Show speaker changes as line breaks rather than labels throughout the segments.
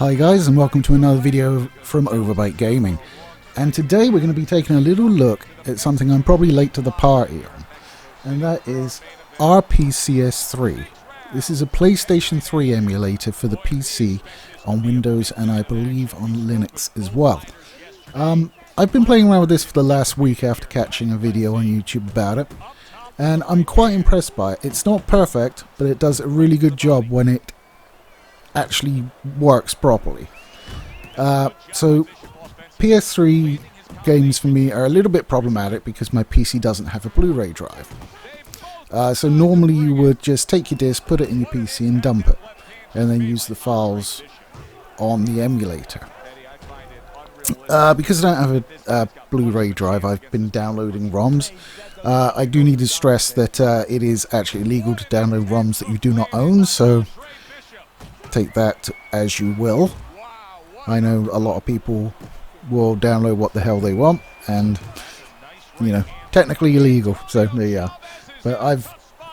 Hi guys, and welcome to another video from Overbite Gaming. And today we're going to be taking a little look at something I'm probably late to the party on, and that is RPCS3. This is a PlayStation 3 emulator for the PC on Windows and I believe on Linux as well. I've been playing around with this for the last week after catching a video on YouTube about it, and I'm quite impressed by it. It's not perfect, but it does a really good job when it actually works properly. So PS3 games for me are a little bit problematic because my PC doesn't have a Blu-ray drive. So normally you would just take your disc, put it in your PC and dump it, and then use the files on the emulator. Because I don't have a Blu-ray drive, I've been downloading ROMs. I do need to stress that it is actually illegal to download ROMs that you do not own, so take that as you will. I know a lot of people will download what the hell they want, and you know, technically illegal, so there you are. But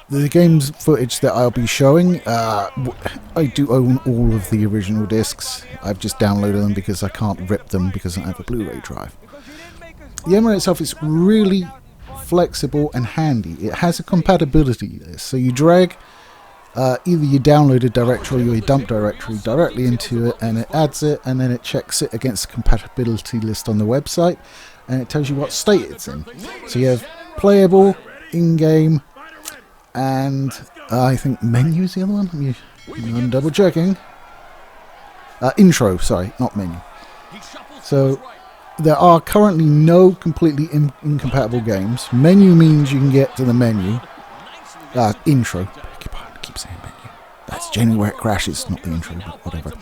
the game's footage that I'll be showing, I do own all of the original discs. I've just downloaded them because I can't rip them because I don't have a Blu-ray drive. The emulator itself is really flexible and handy. It has a compatibility list, so you drag either your downloaded directory or your dump directory directly into it, and it adds it, and then it checks it against the compatibility list on the website, and it tells you what state it's in. So you have playable, in-game, and I think menu is the other one. I'm double checking. Intro, sorry, not menu. So there are currently no completely incompatible games. Menu means you can get to the menu. Intro. Keep saying menu. That's generally where it crashes, not the intro, but whatever.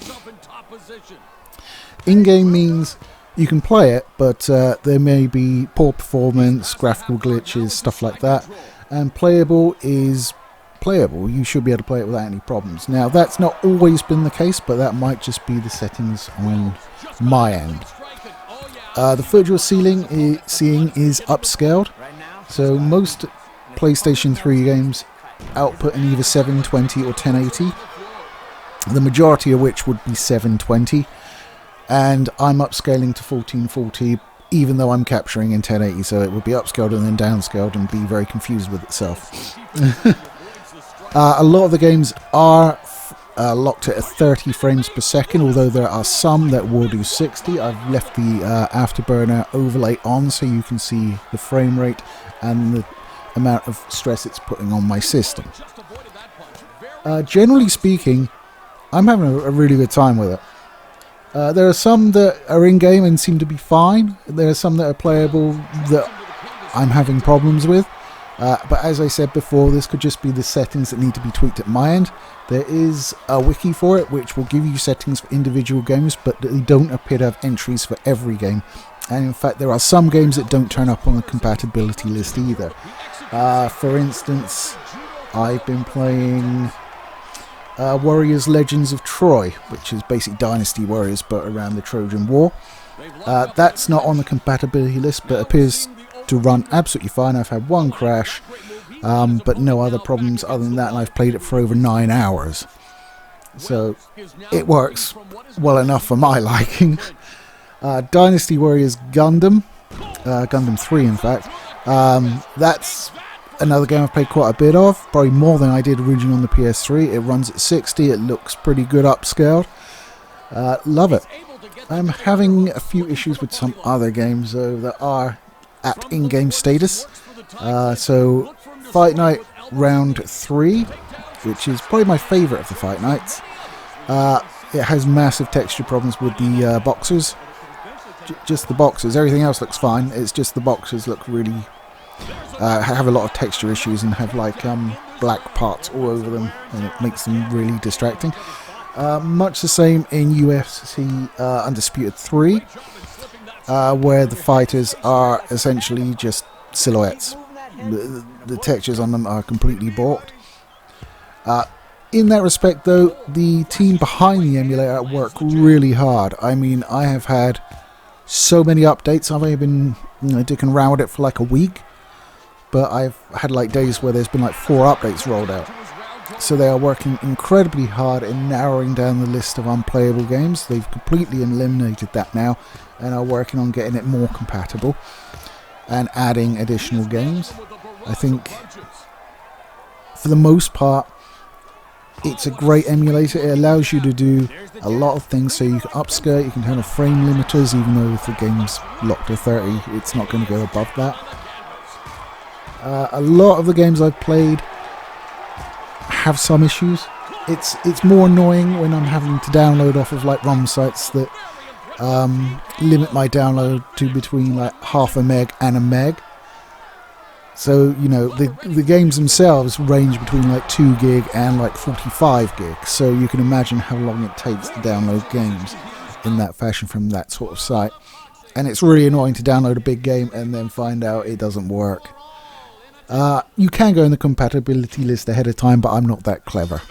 In-game means you can play it, but there may be poor performance, graphical glitches, stuff like that. And playable is playable. You should be able to play it without any problems. Now, that's not always been the case, but that might just be the settings on my end. The footage you're seeing is upscaled. So most PlayStation 3 games output in either 720 or 1080, the majority of which would be 720, and I'm upscaling to 1440 even though I'm capturing in 1080, so it would be upscaled and then downscaled and be very confused with itself. A lot of the games are locked at 30 frames per second, although there are some that will do 60. I've left the Afterburner overlay on so you can see the frame rate and the amount of stress it's putting on my system. Generally speaking, I'm having a really good time with it. There are some that are in-game and seem to be fine. There are some that are playable that I'm having problems with. But as I said before, this could just be the settings that need to be tweaked at my end. There is a wiki for it which will give you settings for individual games, but they don't appear to have entries for every game. And in fact, there are some games that don't turn up on the compatibility list either. For instance, I've been playing Warriors Legends of Troy, which is basically Dynasty Warriors but around the Trojan War. That's not on the compatibility list but appears to run absolutely fine. I've had one crash, but no other problems other than that, and I've played it for over 9 hours. So it works well enough for my liking. Dynasty Warriors Gundam 3 in fact, that's another game I've played quite a bit of, probably more than I did originally on the PS3. It runs at 60, it looks pretty good upscaled. Love it. I'm having a few issues with some other games though that are at in-game status. So Fight Night Round 3, which is probably my favourite of the Fight Nights. It has massive texture problems with the boxers. Just the boxers, everything else looks fine, it's just the boxers look really have a lot of texture issues and have like black parts all over them, and it makes them really distracting. Much the same in UFC Undisputed 3, where the fighters are essentially just silhouettes. The textures on them are completely balked. In that respect though, the team behind the emulator work really hard. I mean, I have had so many updates. I've only been dicking around with it for like a week, but I've had like days where there's been like 4 updates rolled out. So they are working incredibly hard in narrowing down the list of unplayable games. They've completely eliminated that now and are working on getting it more compatible and adding additional games. I think for the most part it's a great emulator. It allows you to do a lot of things, so you can upskirt, you can turn off frame limiters, even though if the game's locked to 30 it's not going to go above that. A lot of the games I've played have some issues. It's more annoying when I'm having to download off of like ROM sites that limit my download to between like half a meg and a meg. So, you know, the games themselves range between like 2 gig and like 45 gig. So you can imagine how long it takes to download games in that fashion from that sort of site. And it's really annoying to download a big game and then find out it doesn't work. You can go in the compatibility list ahead of time, but I'm not that clever.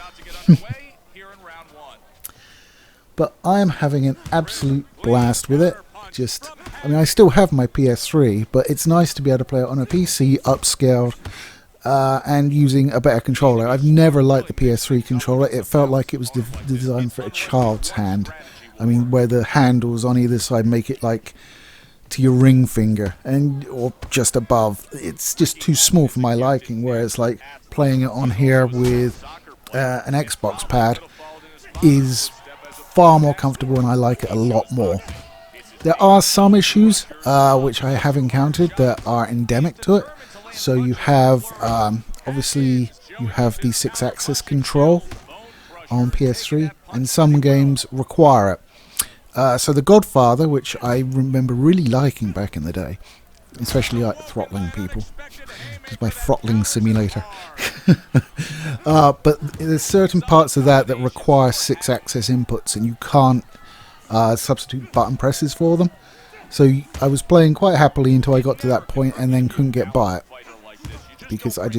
But I am having an absolute blast with it. I mean, I still have my PS3, but it's nice to be able to play it on a PC, upscaled, and using a better controller. I've never liked the PS3 controller. It felt like it was designed for a child's hand. I mean, where the handles on either side make it like to your ring finger, or just above. It's just too small for my liking, whereas like playing it on here with an Xbox pad is far more comfortable and I like it a lot more. There are some issues which I have encountered that are endemic to it. So you have obviously you have the 6-axis control on PS3 and some games require it. So The Godfather, which I remember really liking back in the day, especially like throttling people. It's my throttling simulator. But there's certain parts of that require 6-axis inputs and you can't substitute button presses for them. So I was playing quite happily until I got to that point and then couldn't get by it. Because it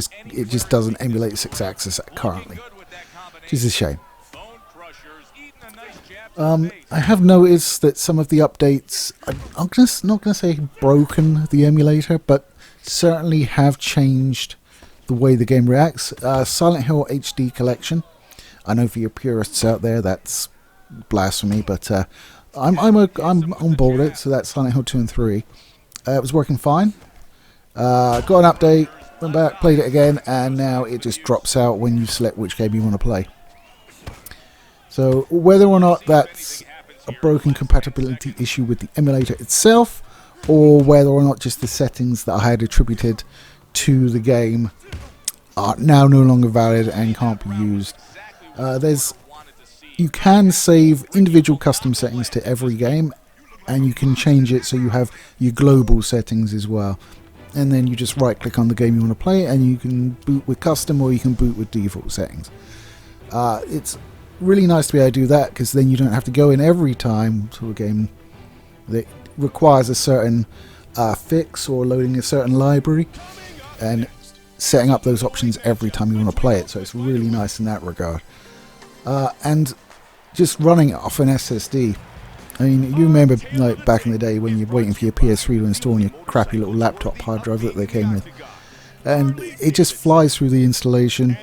just doesn't emulate 6-axis currently. Which is a shame. I have noticed that some of the updates, I'm just not going to say broken the emulator, but certainly have changed the way the game reacts. Silent Hill HD Collection. I know for your purists out there that's blasphemy, but I'm on board with it. So that's Silent Hill 2 and 3. It was working fine. Got an update, went back, played it again, and now it just drops out when you select which game you want to play. So whether or not that's a broken compatibility issue with the emulator itself, or whether or not just the settings that I had attributed to the game are now no longer valid and can't be used. You can save individual custom settings to every game, and you can change it so you have your global settings as well. And then you just right click on the game you want to play and you can boot with custom or you can boot with default settings. It's really nice to be able to do that because then you don't have to go in every time to a game that requires a certain fix or loading a certain library and setting up those options every time you want to play it. So it's really nice in that regard. And just running it off an SSD. I mean, you remember like back in the day when you're waiting for your PS3 to install on your crappy little laptop hard drive that they came with. And it just flies through the installation,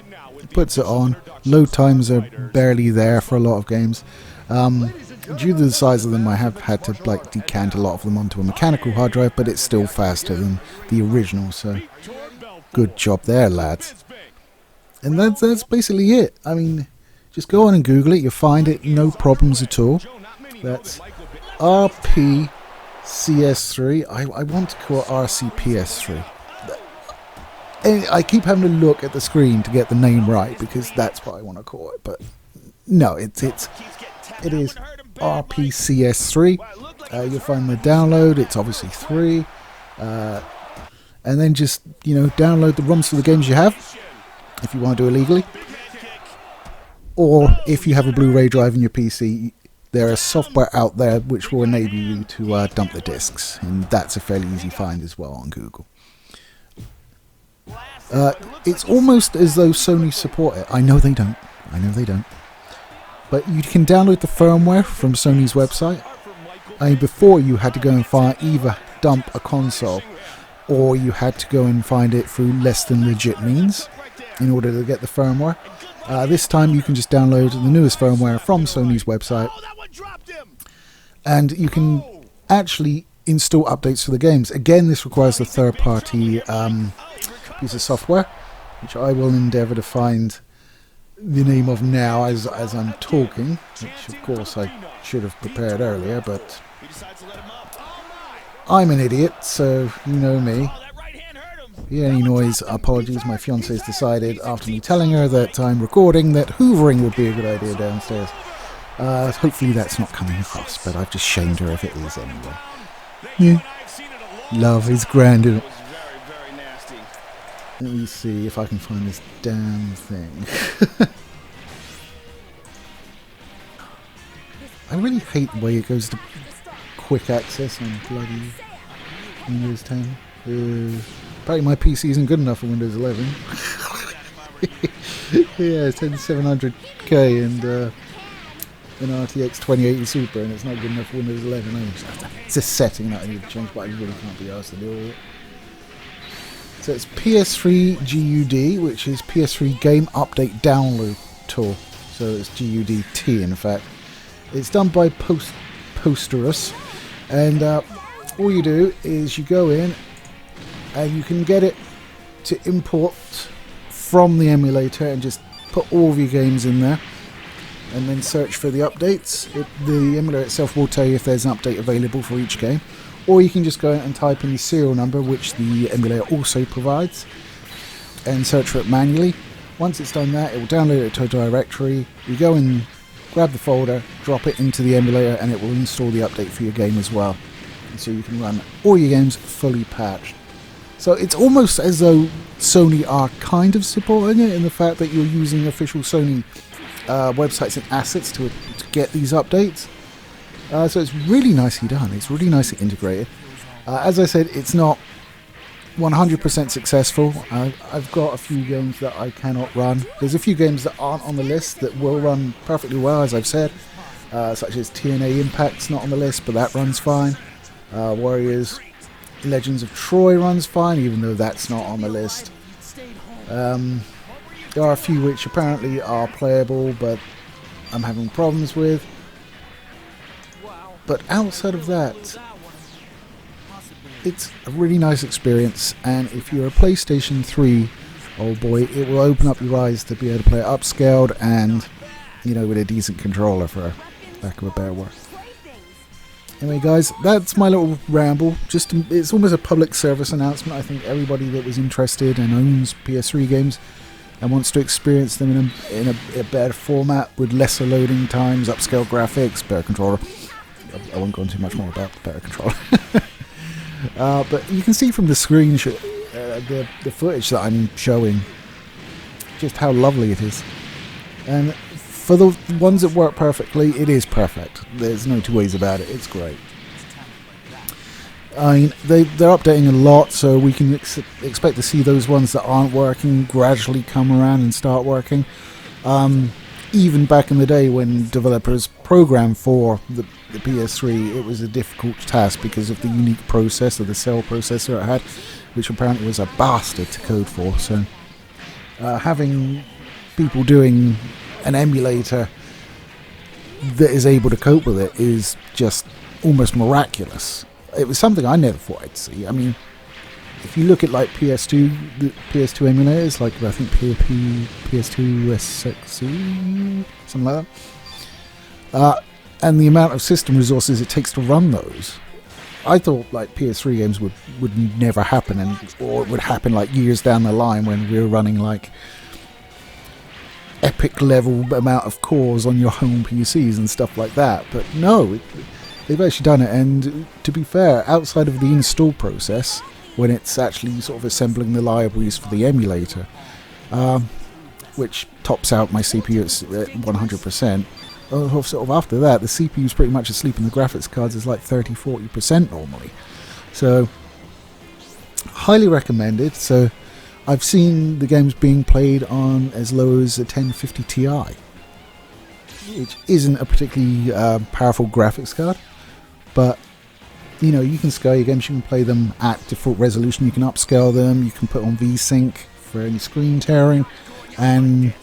puts it on. Load times are barely there for a lot of games. Due to the size of them, I have had to like decant a lot of them onto a mechanical hard drive, but it's still faster than the original, so good job there, lads. And that's basically it. I mean, just go on and Google it, you'll find it, no problems at all. That's RPCS3. I want to call it RCPS3. And I keep having to look at the screen to get the name right because that's what I want to call it. But no, it is RPCS3. You'll find the download. It's obviously 3. And then just download the ROMs for the games you have if you want to do it legally. Or if you have a Blu-ray drive in your PC, there is software out there which will enable you to dump the discs, and that's a fairly easy find as well on Google. It's almost as though Sony support it. I know they don't. But you can download the firmware from Sony's website. Before you had to go and either dump a console, or you had to go and find it through less than legit means. in order to get the firmware. This time you can just download the newest firmware from Sony's website, and you can actually install updates for the games. Again, this requires a third-party piece of software, which I will endeavour to find the name of now as I'm talking, which of course I should have prepared earlier, but I'm an idiot, so you know me. Hear any noise, apologies. My fiance has decided, after me telling her that I'm recording, that hoovering would be a good idea downstairs. Hopefully that's not coming across, but I've just shamed her if it is anyway. Yeah. Love is grand. Let me see if I can find this damn thing. I really hate the way it goes to quick access on bloody Windows 10. Apparently my PC isn't good enough for Windows 11. Yeah, it's 700K and an RTX 2080 Super, and it's not good enough for Windows 11. It's a setting that I need to change, but I really can't be asked to deal with it. So it's PS3 GUD, which is PS3 Game Update Download Tool. So it's GUDT, in fact. It's done by Posterous, and all you do is you go in and you can get it to import from the emulator and just put all of your games in there and then search for the updates. The emulator itself will tell you if there's an update available for each game, or you can just go and type in the serial number, which the emulator also provides, and search for it manually. Once it's done that, it will download it to a directory. You go and grab the folder, drop it into the emulator, and it will install the update for your game as well. And so you can run all your games fully patched. So it's almost as though Sony are kind of supporting it, in the fact that you're using official Sony websites and assets to get these updates. So it's really nicely done. It's really nicely integrated. As I said, it's not 100% successful. I've got a few games that I cannot run. There's a few games that aren't on the list that will run perfectly well, as I've said, such as TNA Impact's not on the list, but that runs fine. Warriors Legends of Troy runs fine, even though that's not on the list. There are a few which apparently are playable, but I'm having problems with. But outside of that, it's a really nice experience, and if you're a PlayStation 3, oh boy, it will open up your eyes to be able to play it upscaled and, you know, with a decent controller, for lack of a better word. Anyway, guys, that's my little ramble. It's almost a public service announcement. I think everybody that was interested and owns PS3 games and wants to experience them in a better format with lesser loading times, upscale graphics, better controller. I won't go into much more about the better controller. But you can see from the screenshot, the footage that I'm showing, just how lovely it is. And for the ones that work perfectly, it is perfect. There's no two ways about it. It's great. I mean, they're updating a lot, so we can expect to see those ones that aren't working gradually come around and start working. Even back in the day when developers programmed for the PS3, it was a difficult task because of the unique processor, the cell processor it had, which apparently was a bastard to code for. So having people doing an emulator that is able to cope with it is just almost miraculous. It was something I never thought I'd see. I mean, if you look at like PS2, the PS2 emulators, like I think PS2 SXE, something like that, and the amount of system resources it takes to run those, I thought like PS3 games would never happen, or it would happen like years down the line when we were running like epic level amount of cores on your home PCs and stuff like that. But no, they've actually done it. And to be fair, outside of the install process, when it's actually sort of assembling the libraries for the emulator, which tops out my CPU at 100%, sort of after that, the CPU is pretty much asleep and the graphics cards is like 30-40% normally. So highly recommended. So I've seen the games being played on as low as a 1050 Ti, which isn't a particularly powerful graphics card, but you know, you can scale your games, you can play them at default resolution, you can upscale them, you can put on VSync for any screen tearing, and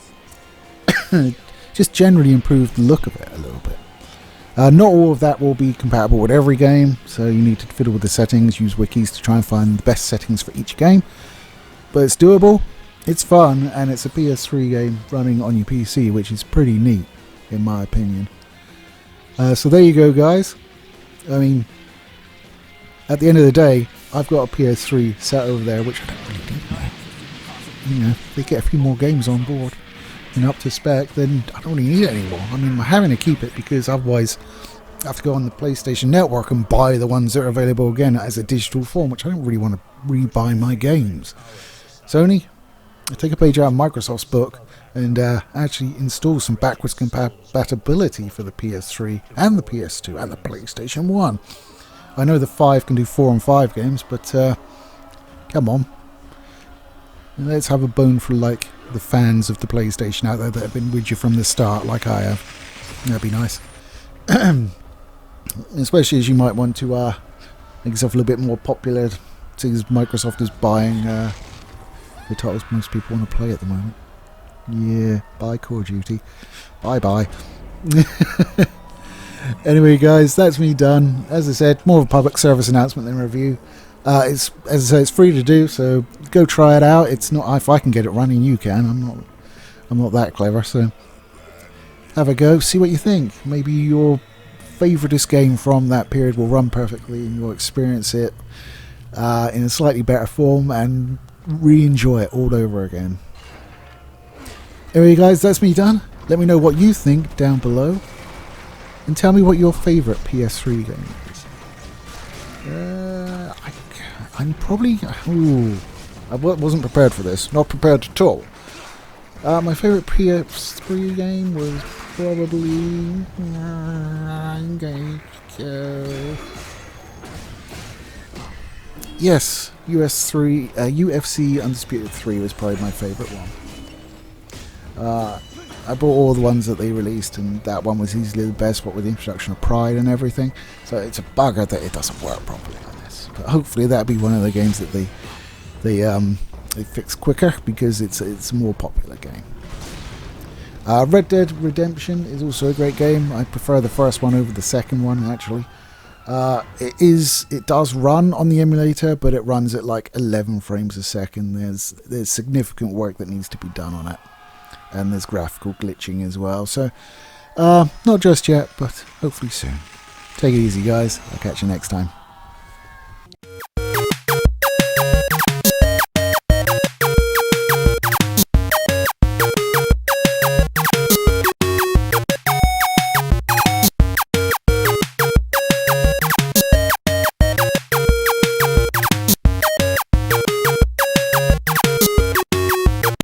just generally improved the look of it a little bit. Not all of that will be compatible with every game, so you need to fiddle with the settings, use wikis to try and find the best settings for each game. But it's doable, it's fun, and it's a PS3 game running on your PC, which is pretty neat, in my opinion. So there you go, guys. I mean, at the end of the day, I've got a PS3 set over there, which I don't really need now. You know, if they get a few more games on board and up to spec, then I don't really need it anymore. I mean, I'm having to keep it because otherwise I have to go on the PlayStation Network and buy the ones that are available again as a digital form, which I don't really want to re-buy my games. Sony, take a page out of Microsoft's book and actually install some backwards compatibility for the PS3 and the PS2 and the PlayStation 1. I know the 5 can do 4 and 5 games, but come on. Let's have a bone for like the fans of the PlayStation out there that have been with you from the start, like I have. That'd be nice. Especially as you might want to make yourself a little bit more popular, since Microsoft is buying the titles most people want to play at the moment. Yeah, bye Call of Duty. Bye. Anyway, guys, that's me done. As I said, more of a public service announcement than a review. It's, as I say, it's free to do, so go try it out. It's not, if I can get it running, you can. I'm not that clever, so have a go, see what you think. Maybe your favouriteest game from that period will run perfectly and you'll experience it in a slightly better form and re-enjoy it all over again. Anyway, guys, that's me done. Let me know what you think down below, and tell me what your favourite PS3 game is. I'm probably... Ooh, I wasn't prepared for this. Not prepared at all. My favourite PS3 game was probably... yes, UFC Undisputed 3 was probably my favourite one. I bought all the ones that they released, and that one was easily the best, what with the introduction of Pride and everything. So it's a bugger that it doesn't work properly on this. But hopefully that'll be one of the games that they fix quicker, because it's a more popular game. Red Dead Redemption is also a great game. I prefer the first one over the second one, actually. It does run on the emulator, but it runs at like 11 frames a second. There's significant work that needs to be done on it. And there's graphical glitching as well. So, not just yet, but hopefully soon. Take it easy, guys. I'll catch you next time.